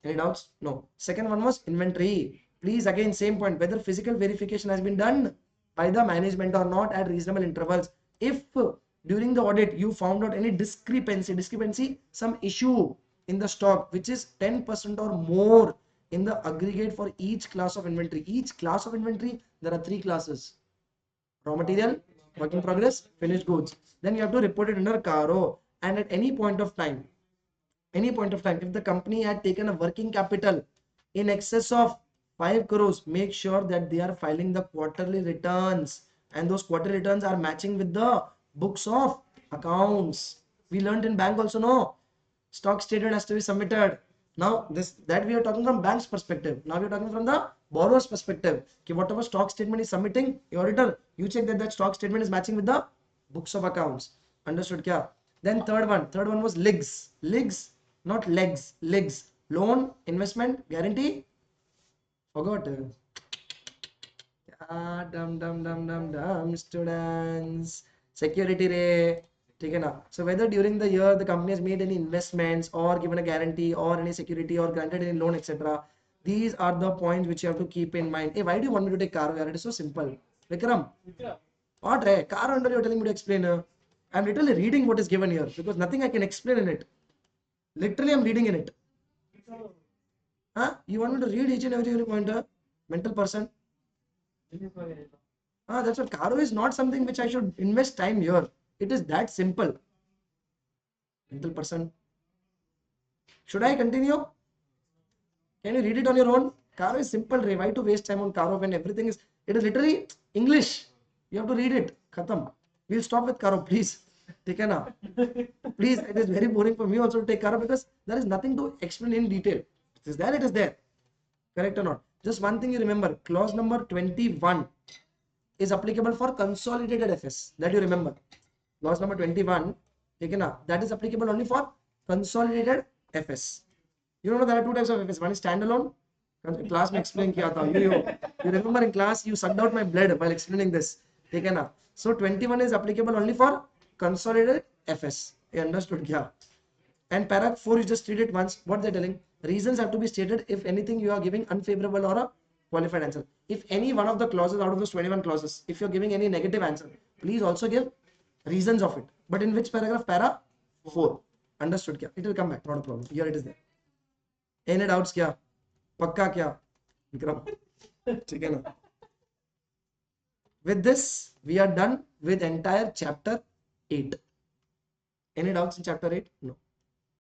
Any doubts? No. Second one was inventory. Please, again, same point, whether physical verification has been done by the management or not at reasonable intervals. If during the audit you found out any discrepancy, some issue in the stock which is 10% or more in the aggregate for each class of inventory. Each class of inventory, there are 3 classes: raw material, work in progress, finished goods. Then you have to report it under caro. And at any point of time, if the company had taken a working capital in excess of 5 crores, make sure that they are filing the quarterly returns, and those quarterly returns are matching with the books of accounts. We learned in bank also, no, stock statement has to be submitted. Now this, that we are talking from bank's perspective. Now we are talking from the borrower's perspective. Okay, whatever stock statement is submitting, your auditor, you check that that stock statement is matching with the books of accounts. Understood kya? Then third one was legs, not legs. Loan, investment, guarantee. Forgot. Dumb students. Security ray. ठीक है ना? So whether during the year the company has made any investments or given a guarantee or any security or granted any loan, etc. These are the points which you have to keep in mind. Hey, why do you want me to take car? It is so simple. Vikram, what? Car under you're telling me to explain. I'm literally reading what is given here because nothing I can explain in it. Literally, I'm reading in it. Huh? You want me to read each and every pointer? Mental person. That's what. Caro is not something which I should invest time here. It is that simple. Mental person. Should I continue? Can you read it on your own? Caro is simple, Ray. Why to waste time on Caro when everything is, it is literally English. You have to read it. Khatam. We'll stop with Caro, please. Take care now. Please, it is very boring for me also to take Caro because there is nothing to explain in detail. It is there, it is there. Correct or not? Just one thing you remember, clause number 21 is applicable for consolidated FS. That you remember. Clause number 21, that is applicable only for consolidated FS. You know there are 2 types of FS. One is standalone. Class में explain किया था. You remember in class you sucked out my blood while explaining this. So 21 is applicable only for consolidated FS. You understood? Yeah. And paragraph 4, you just read it once. What they're telling? Reasons have to be stated if anything you are giving unfavorable or a qualified answer. If any one of the clauses out of those 21 clauses, if you're giving any negative answer, please also give reasons of it. But in which paragraph? Para 4. Understood? Kya? It will come back. Not a problem. Here it is there. Any doubts? Kya? Pakka kya? Vikram. With this, we are done with entire chapter 8. Any doubts in chapter 8? No.